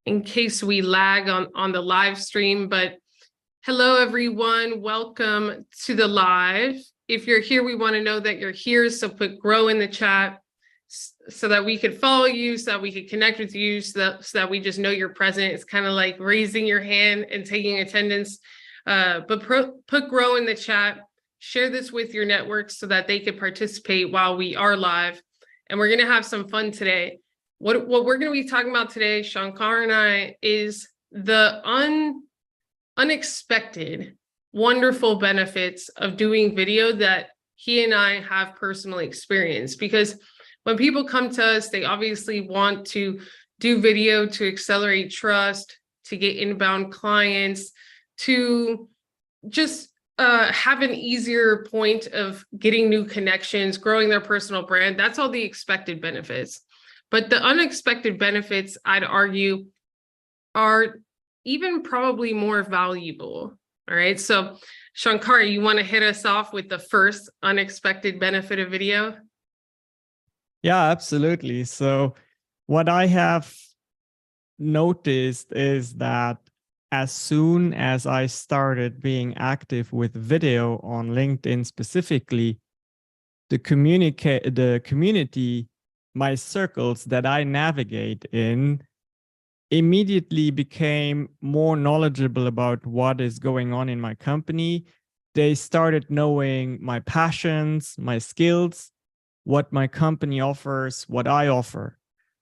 in case we lag on the live stream, but hello everyone, welcome to the live. If you're here, we want to know that you're here, so put grow in the chat so that we could follow you, so that we could connect with you, so that we just know you're present. It's kind of like raising your hand and taking attendance, but put grow in the chat, share this with your network so that they could participate while we are live. And we're going to have some fun today. What we're going to be talking about today, Shankar and I, is the unexpected, wonderful benefits of doing video that he and I have personally experienced. Because when people come to us, they obviously want to do video to accelerate trust, to get inbound clients, to just have an easier point of getting new connections, growing their personal brand. That's all the expected benefits. But the unexpected benefits, I'd argue, are even probably more valuable. All right. So Shankar, you want to hit us off with the first unexpected benefit of video? Yeah, absolutely. So what I have noticed is that as soon as I started being active with video on LinkedIn specifically, the community, my circles that I navigate in, immediately became more knowledgeable about what is going on in my company. They started knowing my passions, my skills, what my company offers, what I offer.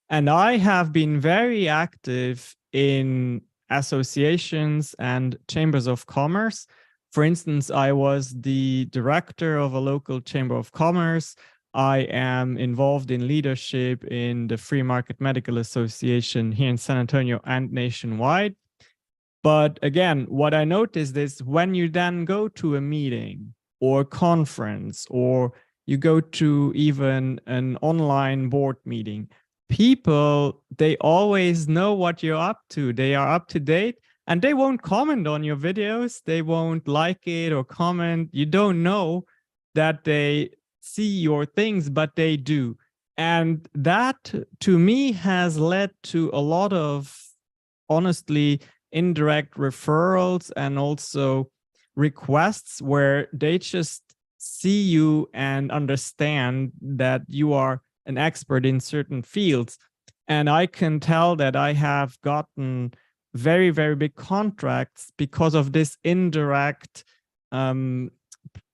And I have been very active in associations and chambers of commerce. For instance, I was the director of a local chamber of commerce. I am involved in leadership in the Free Market Medical Association here in San Antonio and nationwide. But again, what I noticed is when you then go to a meeting or a conference, or you go to even an online board meeting, people, they always know what you're up to. They are up to date, and they won't comment on your videos. They won't like it or comment. You don't know that they see your things, but they do. And that, to me, has led to a lot of, honestly, indirect referrals and also requests where they just see you and understand that you are an expert in certain fields. And I can tell that I have gotten very, very big contracts because of this indirect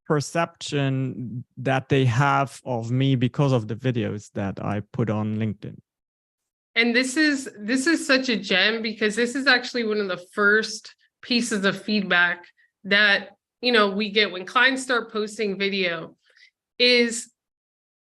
perception that they have of me because of the videos that I put on LinkedIn. And this is such a gem, because this is actually one of the first pieces of feedback that, you know, we get when clients start posting video is,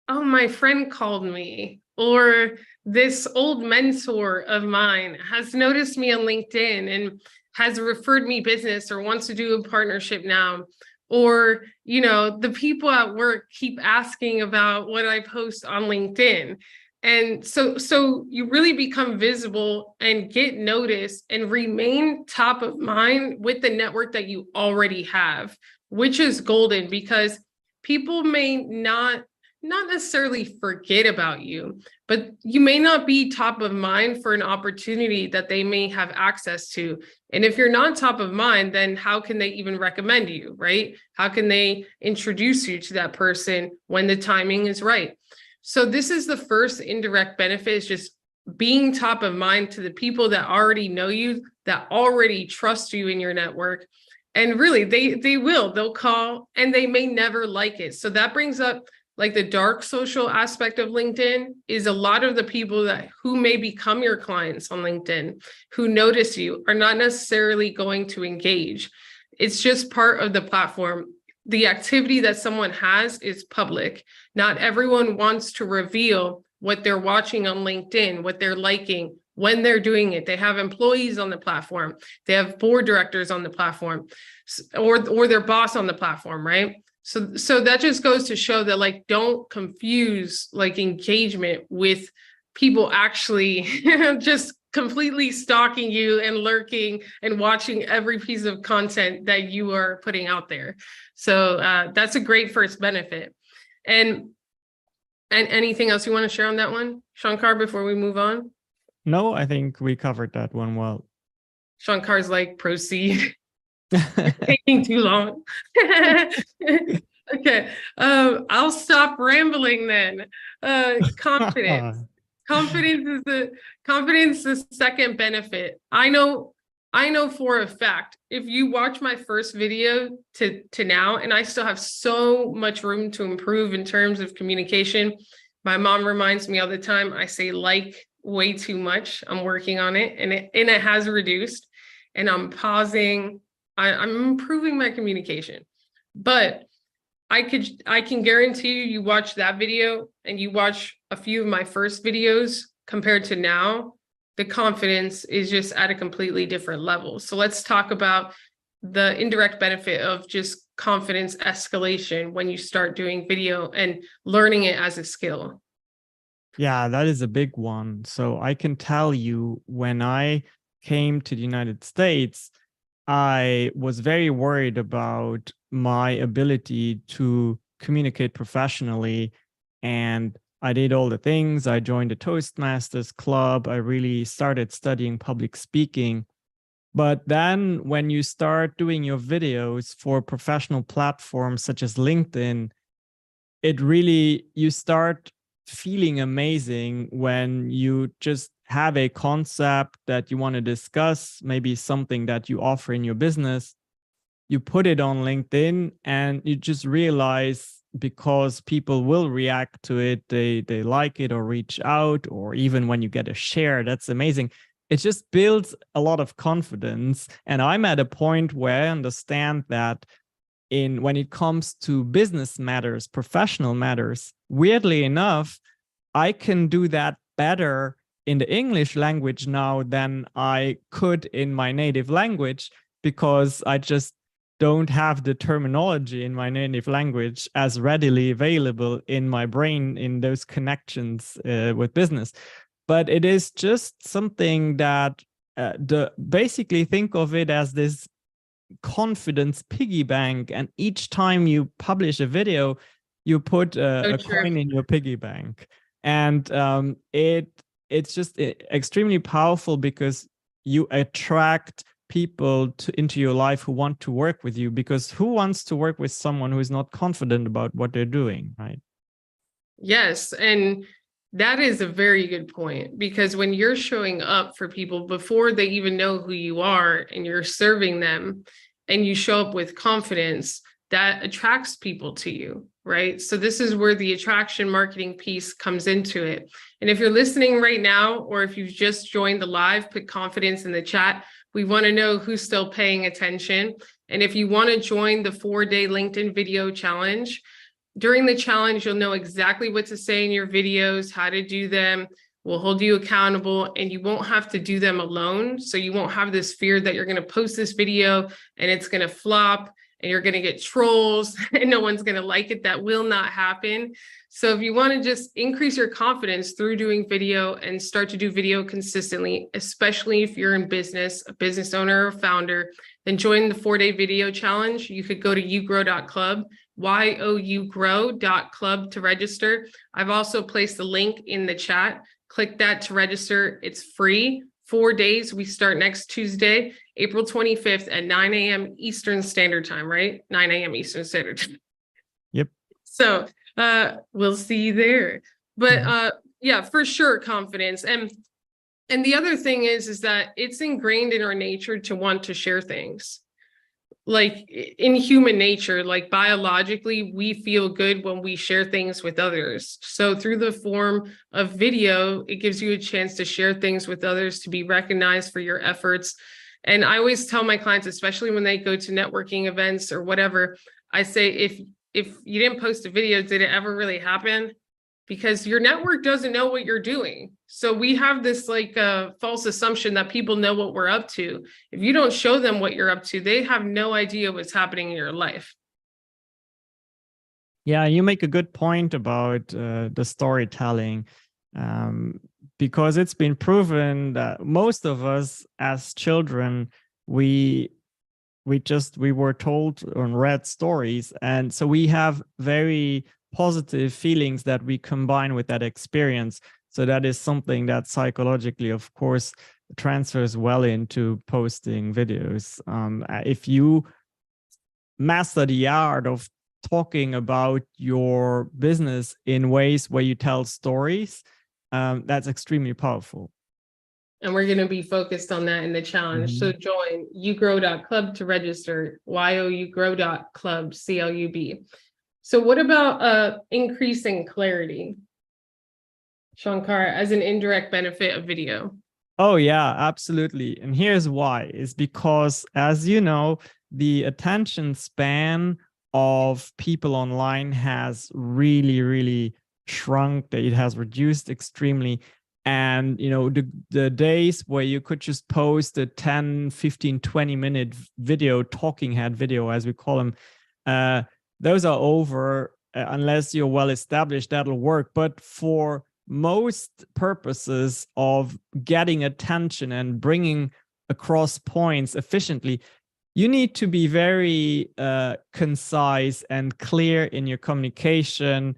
oh, my friend called me, or this old mentor of mine has noticed me on LinkedIn and has referred me business or wants to do a partnership now. Or, you know, the people at work keep asking about what I post on LinkedIn. And so you really become visible and get noticed and remain top of mind with the network that you already have, which is golden, because people may not necessarily forget about you, but you may not be top of mind for an opportunity that they may have access to. And if you're not top of mind, then how can they even recommend you, right? How can they introduce you to that person when the timing is right? So this is the first indirect benefit, is just being top of mind to the people that already know you, that already trust you in your network. And really, they'll call, and they may never like it. So that brings up like the dark social aspect of LinkedIn, is a lot of the people who may become your clients on LinkedIn, who notice you, are not necessarily going to engage. It's just part of the platform. The activity that someone has is public. Not everyone wants to reveal what they're watching on LinkedIn, what they're liking, when they're doing it. They have employees on the platform. They have board directors on the platform, or their boss on the platform, right? So that just goes to show that, like, don't confuse like engagement with people actually just completely stalking you and lurking and watching every piece of content that you are putting out there. So that's a great first benefit. And anything else you want to share on that one, Shankar, before we move on? No, I think we covered that one well. Shankar's like, proceed. Taking too long. Okay. I'll stop rambling then. Confidence. Confidence is the second benefit. I know for a fact, if you watch my first video to now, and I still have so much room to improve in terms of communication. My mom reminds me all the time, I say like way too much. I'm working on it, and it has reduced, and I'm pausing. I'm improving my communication. But I can guarantee you watch that video and you watch a few of my first videos compared to now, the confidence is just at a completely different level. So let's talk about the indirect benefit of just confidence escalation when you start doing video and learning it as a skill. Yeah, that is a big one. So I can tell you, when I came to the United States, I was very worried about my ability to communicate professionally. And I did all the things. I joined the Toastmasters Club. I really started studying public speaking. But then when you start doing your videos for professional platforms such as LinkedIn, you start feeling amazing when you just have a concept that you want to discuss, maybe something that you offer in your business. You put it on LinkedIn and you just realize, because people will react to it, they like it or reach out, or even when you get a share, that's amazing. It just builds a lot of confidence. And I'm at a point where I understand that when it comes to business matters, professional matters, weirdly enough, I can do that better in the English language now than I could in my native language, because I just don't have the terminology in my native language as readily available in my brain in those connections with business. But it is just something that basically think of it as this confidence piggy bank, and each time you publish a video, you put a coin in your piggy bank, and it's just extremely powerful, because you attract people into your life who want to work with you, because who wants to work with someone who is not confident about what they're doing, right? Yes, and that is a very good point, because when you're showing up for people before they even know who you are and you're serving them, and you show up with confidence, that attracts people to you, right? So this is where the attraction marketing piece comes into it. And if you're listening right now, or if you've just joined the live, put confidence in the chat. We want to know who's still paying attention. And if you want to join the 4-day LinkedIn video challenge, during the challenge, you'll know exactly what to say in your videos, how to do them. We'll hold you accountable, and you won't have to do them alone. So you won't have this fear that you're going to post this video and it's going to flop and you're going to get trolls and no one's going to like it. That will not happen. So if you want to just increase your confidence through doing video and start to do video consistently, especially if you're in business, a business owner or founder, then join the 4-day video challenge. You could go to yougrow.club, yougrow.club to register. I've also placed the link in the chat. Click that to register. It's free. 4 days. We start next Tuesday, April 25th at 9 a.m. Eastern Standard Time, right? 9 a.m. Eastern Standard Time. Yep. So we'll see you there. But yeah, for sure, confidence. And the other thing is that it's ingrained in our nature to want to share things. Like in human nature, like biologically, we feel good when we share things with others. So through the form of video, it gives you a chance to share things with others, to be recognized for your efforts. And I always tell my clients, especially when they go to networking events or whatever, I say, if you didn't post a video, did it ever really happen? Because your network doesn't know what you're doing. So we have this like false assumption that people know what we're up to. If you don't show them what you're up to, they have no idea what's happening in your life. Yeah, you make a good point about the storytelling, because it's been proven that most of us as children, we were told and read stories, and so we have very positive feelings that we combine with that experience. So that is something that psychologically, of course, transfers well into posting videos. If you master the art of talking about your business in ways where you tell stories, that's extremely powerful. And we're going to be focused on that in the challenge. So join yougrow.club to register, yougrow.club, CLUB. So what about increasing clarity, Shankar, as an indirect benefit of video? Oh, yeah, absolutely. And here's why, is because, as you know, the attention span of people online has really, really shrunk. It has reduced extremely. And, the days where you could just post a 10, 15, 20-minute video, talking head video, as we call them, those are over. Unless you're well established, that'll work. But for most purposes of getting attention and bringing across points efficiently, you need to be very concise and clear in your communication.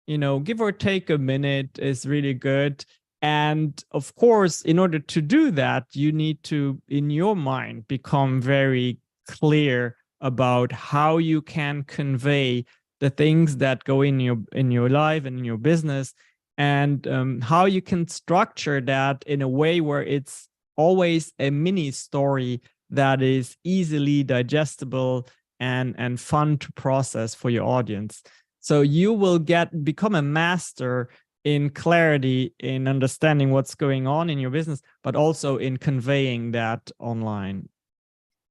Give or take a minute is really good. And of course, in order to do that, you need to, in your mind, become very clear about how you can convey the things that go in your life and in your business, and how you can structure that in a way where it's always a mini story that is easily digestible and fun to process for your audience. So you will become a master in clarity, in understanding what's going on in your business, but also in conveying that online.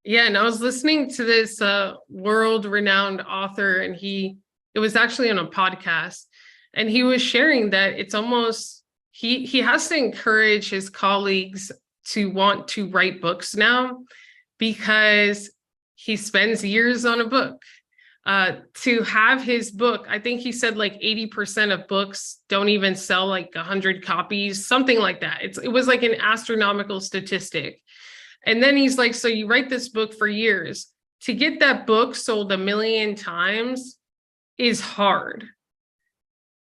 Yeah, and I was listening to this world-renowned author, and it was actually on a podcast, and he was sharing that it's almost, he has to encourage his colleagues to want to write books now, because he spends years on a book. To have his book, I think he said like 80% of books don't even sell like 100 copies, something like that. It was like an astronomical statistic. And then he's like, so you write this book for years. To get that book sold 1 million times is hard.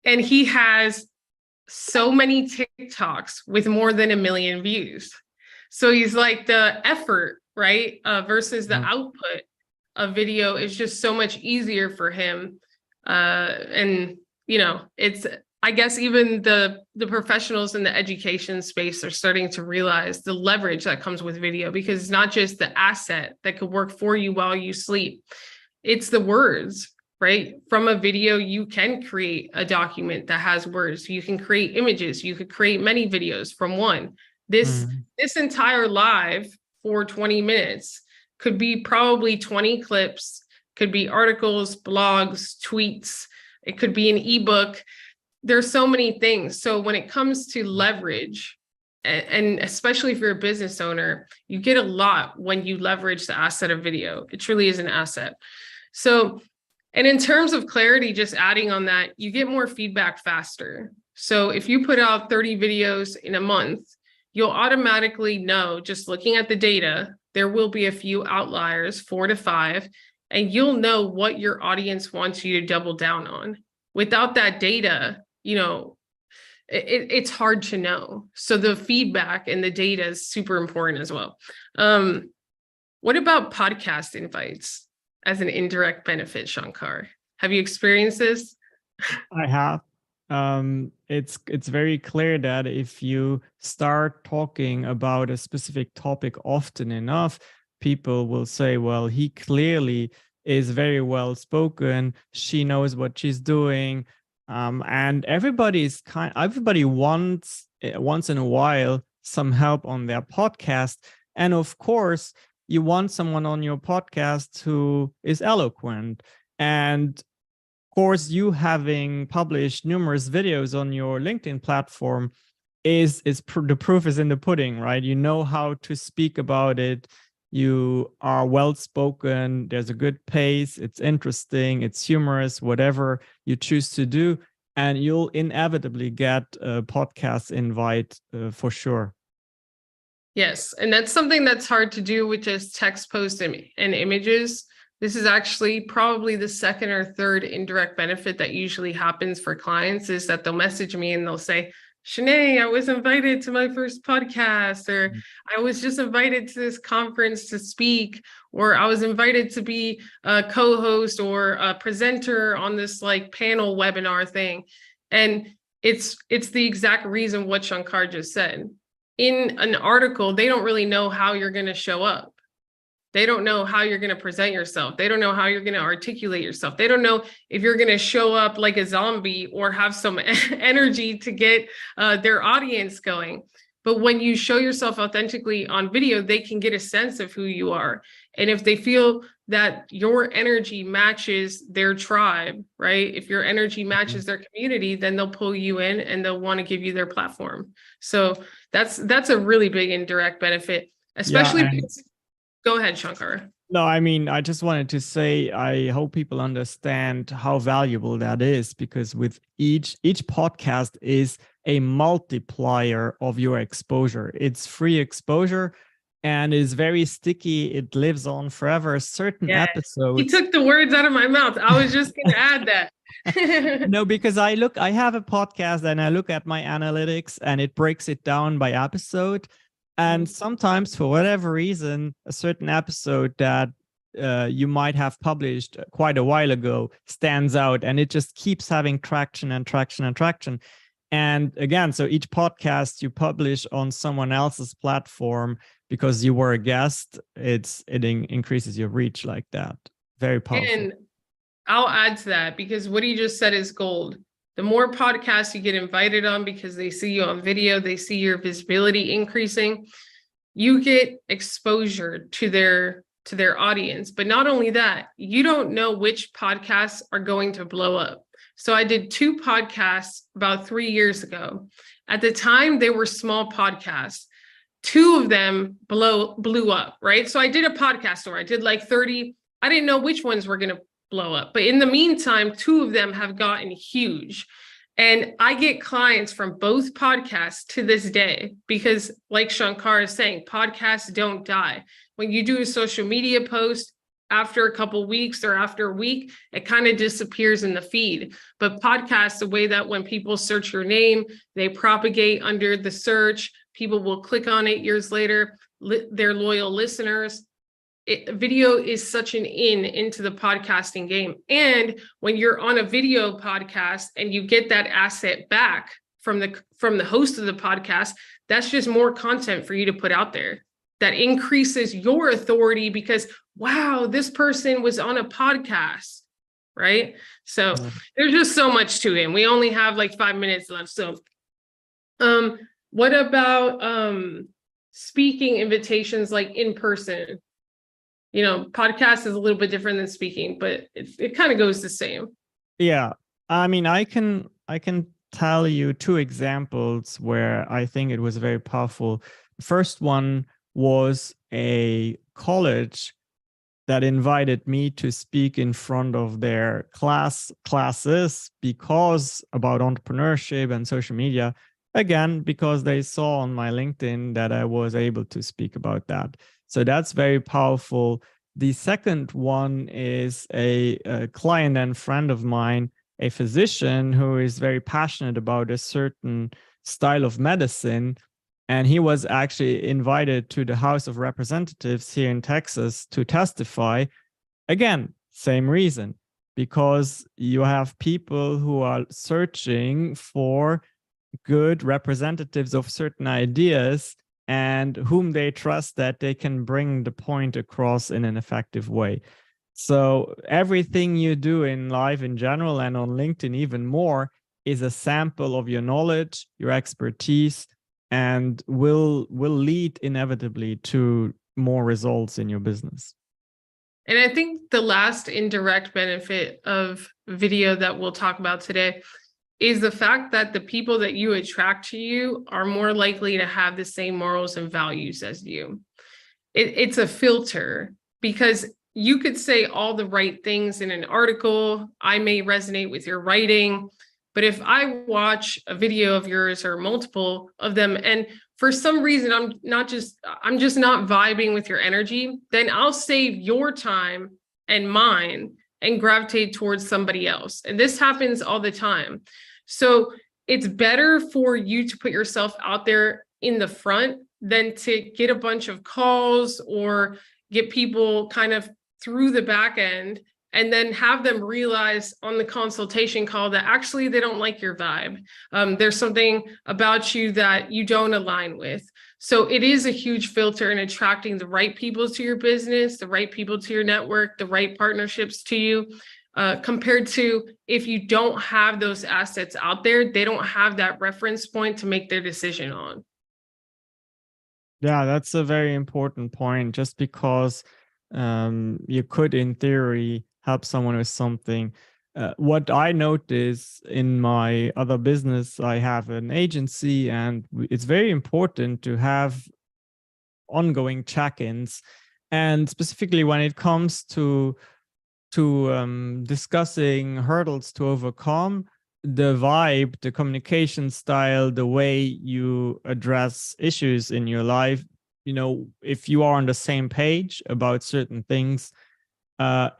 And he has so many TikToks with more than 1 million views. So he's like, the effort, right, versus the output of video is just so much easier for him. And, it's, I guess even the professionals in the education space are starting to realize the leverage that comes with video, because it's not just the asset that could work for you while you sleep. It's the words, right? From a video, you can create a document that has words. You can create images. You could create many videos from one. This entire live for 20 minutes could be probably 20 clips, could be articles, blogs, tweets. It could be an ebook. There's so many things. So when it comes to leverage, and especially if you're a business owner, you get a lot when you leverage the asset of video. It truly is an asset. So, and in terms of clarity, just adding on that, you get more feedback faster. So if you put out 30 videos in a month, you'll automatically know, just looking at the data, there will be a few outliers, 4 to 5, and you'll know what your audience wants you to double down on. Without that data, it's hard to know. So the feedback and the data is super important as well. What about podcast invites as an indirect benefit, Shankar? Have you experienced this? I have. It's very clear that if you start talking about a specific topic often enough, people will say, well, he clearly is very well spoken. She knows what she's doing. And everybody wants once in a while some help on their podcast. And of course, you want someone on your podcast who is eloquent. And of course, you having published numerous videos on your LinkedIn platform the proof is in the pudding, right? You know how to speak about it. You are well spoken. There's a good pace. It's interesting. It's humorous, whatever you choose to do. And you'll inevitably get a podcast invite for sure. Yes. And that's something that's hard to do with just text posts and images. This is actually probably the second or third indirect benefit that usually happens for clients, is that they'll message me and they'll say, Shanee, I was invited to my first podcast, or I was just invited to this conference to speak, or I was invited to be a co-host or a presenter on this like panel webinar thing. And it's the exact reason what Shankar just said. In an article, they don't really know how you're going to show up. They don't know how you're going to present yourself. They don't know how you're going to articulate yourself. They don't know if you're going to show up like a zombie or have some energy to get their audience going. But when you show yourself authentically on video, they can get a sense of who you are. And if they feel that your energy matches their tribe, right? If your energy matches their community, then they'll pull you in and they'll want to give you their platform. So that's a really big indirect benefit, especially because, go ahead, Shankar. No, I mean, I just wanted to say, I hope people understand how valuable that is, because with each podcast is a multiplier of your exposure. It's free exposure and is very sticky. It lives on forever. Certain episodes. He took the words out of my mouth. I was just going to add that. No, because I have a podcast and I look at my analytics and it breaks it down by episode. And sometimes, for whatever reason, a certain episode that you might have published quite a while ago stands out, and it just keeps having traction and traction and traction. And again, so each podcast you publish on someone else's platform because you were a guest, it increases your reach like that. Very powerful. And I'll add to that, because what he just said is gold. The more podcasts you get invited on because they see you on video, they see your visibility increasing, you get exposure to their audience. But not only that, you don't know which podcasts are going to blow up. So I did 2 podcasts about 3 years ago. At the time, they were small podcasts. 2 of them blew up, right? So I did a podcast where I did like 30. I didn't know which ones were going to blow up. But in the meantime, 2 of them have gotten huge. And I get clients from both podcasts to this day, because like Shankar is saying, podcasts don't die. When you do a social media post, after a couple of weeks or after a week, it kind of disappears in the feed. But podcasts, the way that when people search your name, they propagate under the search, people will click on it years later, they're loyal listeners. Video is such an into the podcasting game. And when you're on a video podcast and you get that asset back from the host of the podcast, that's just more content for you to put out there. That increases your authority because, wow, this person was on a podcast, right? So there's just so much to it. And we only have like 5 minutes left. So what about speaking invitations like in person? You know, podcast is a little bit different than speaking, but it kind of goes the same. Yeah. I mean, I can tell you 2 examples where I think it was very powerful. The first one was a college that invited me to speak in front of their classes because about entrepreneurship and social media. Again, because they saw on my LinkedIn that I was able to speak about that. So that's very powerful. The second one is a client and friend of mine, a physician who is very passionate about a certain style of medicine. And he was actually invited to the House of Representatives here in Texas to testify. Again, same reason, because you have people who are searching for good representatives of certain ideas and whom they trust that they can bring the point across in an effective way. So everything you do in life in general and on LinkedIn even more is a sample of your knowledge, your expertise, and will lead inevitably to more results in your business. And I think the last indirect benefit of video that we'll talk about today is the fact that the people that you attract to you are more likely to have the same morals and values as you. It's a filter, because you could say all the right things in an article. I may resonate with your writing, but if I watch a video of yours or multiple of them, and for some reason I'm just not vibing with your energy, then I'll save your time and mine and gravitate towards somebody else. And this happens all the time. So it's better for you to put yourself out there in the front than to get a bunch of calls or get people kind of through the back end and then have them realize on the consultation call that actually they don't like your vibe. There's something about you that you don't align with. So it is a huge filter in attracting the right people to your business, the right people to your network, the right partnerships to you. Compared to if you don't have those assets out there, they don't have that reference point to make their decision on. Yeah, that's a very important point. Just because you could, in theory, help someone with something. What I notice in my other business, I have an agency, and it's very important to have ongoing check-ins. And specifically when it comes to discussing hurdles to overcome, the vibe, the communication style, the way you address issues in your life, if you are on the same page about certain things,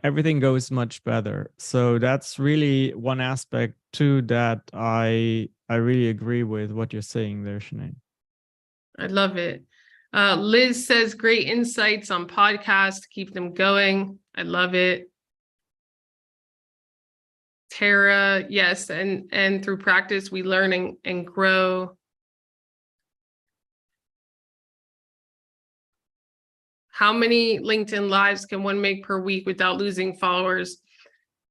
everything goes much better. So that's really one aspect too that I really agree with what you're saying there, Shanee. I love it. Liz says, great insights on podcast. Keep them going. I love it. Tara, yes, and through practice, we learn and grow. How many LinkedIn lives can one make per week without losing followers?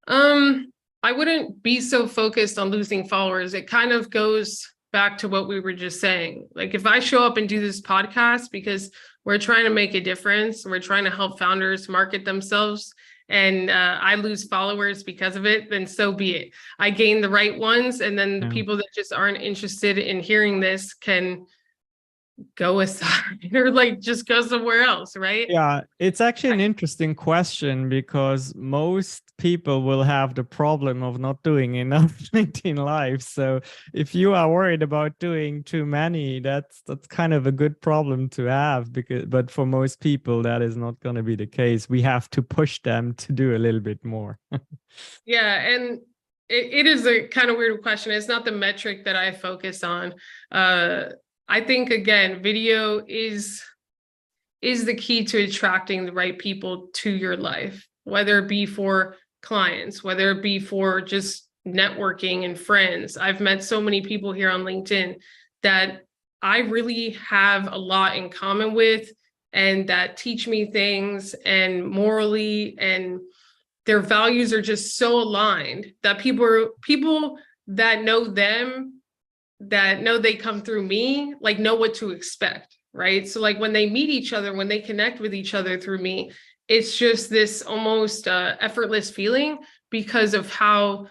I wouldn't be so focused on losing followers. It kind of goes back to what we were just saying. Like if I show up and do this podcast because we're trying to make a difference, we're trying to help founders market themselves, and I lose followers because of it, then so be it. I gain the right ones, and then the people that just aren't interested in hearing this can go aside or like just go somewhere else, right? Yeah, it's actually an interesting question, because most people will have the problem of not doing enough LinkedIn Live. So if you are worried about doing too many, that's kind of a good problem to have, but for most people that is not going to be the case. We have to push them to do a little bit more. Yeah, and it is a kind of weird question. It's not the metric that I focus on. I think, again, video is the key to attracting the right people to your life, whether it be for clients, whether it be for just networking and friends. I've met so many people here on LinkedIn that I really have a lot in common with, and that teach me things, and morally, and their values are just so aligned that people that know them, that know they come through me, like know what to expect, right? So like when they meet each other, when they connect with each other through me, it's just this almost effortless feeling because of how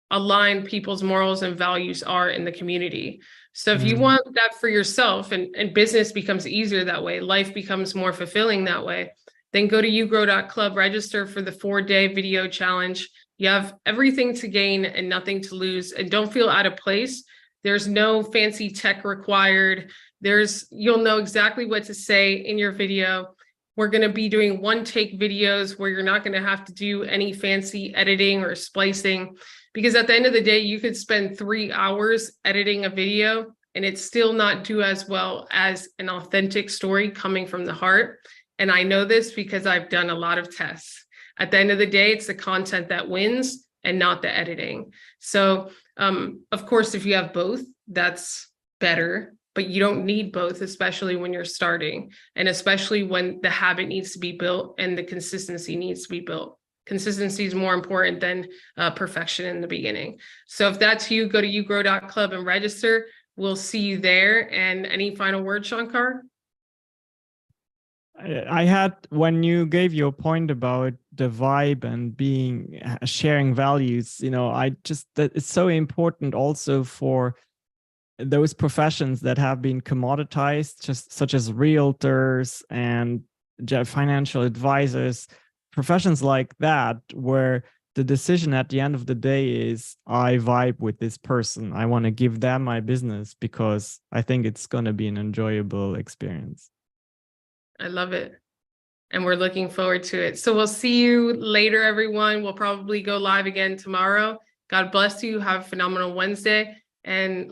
aligned people's morals and values are in the community. So if you want that for yourself, and business becomes easier that way, life becomes more fulfilling that way, then go to yougrow.club, register for the 4-day video challenge. You have everything to gain and nothing to lose, and don't feel out of place. There's no fancy tech required. You'll know exactly what to say in your video. We're going to be doing one-take videos where you're not going to have to do any fancy editing or splicing, because at the end of the day, you could spend 3 hours editing a video and it still not do as well as an authentic story coming from the heart. And I know this because I've done a lot of tests. At the end of the day, it's the content that wins and not the editing. So, of course, if you have both, that's better, but you don't need both, especially when you're starting, and especially when the habit needs to be built and the consistency needs to be built. Consistency is more important than perfection in the beginning. So if that's you, go to yougrow.club and register. We'll see you there. And any final words, Shankar? I had, when you gave your point about the vibe and sharing values, that it's so important also for those professions that have been commoditized, just such as realtors and financial advisors, professions like that, where the decision at the end of the day is, I vibe with this person. I want to give them my business because I think it's going to be an enjoyable experience. I love it. And we're looking forward to it. So we'll see you later, everyone. We'll probably go live again tomorrow. God bless you. Have a phenomenal Wednesday. and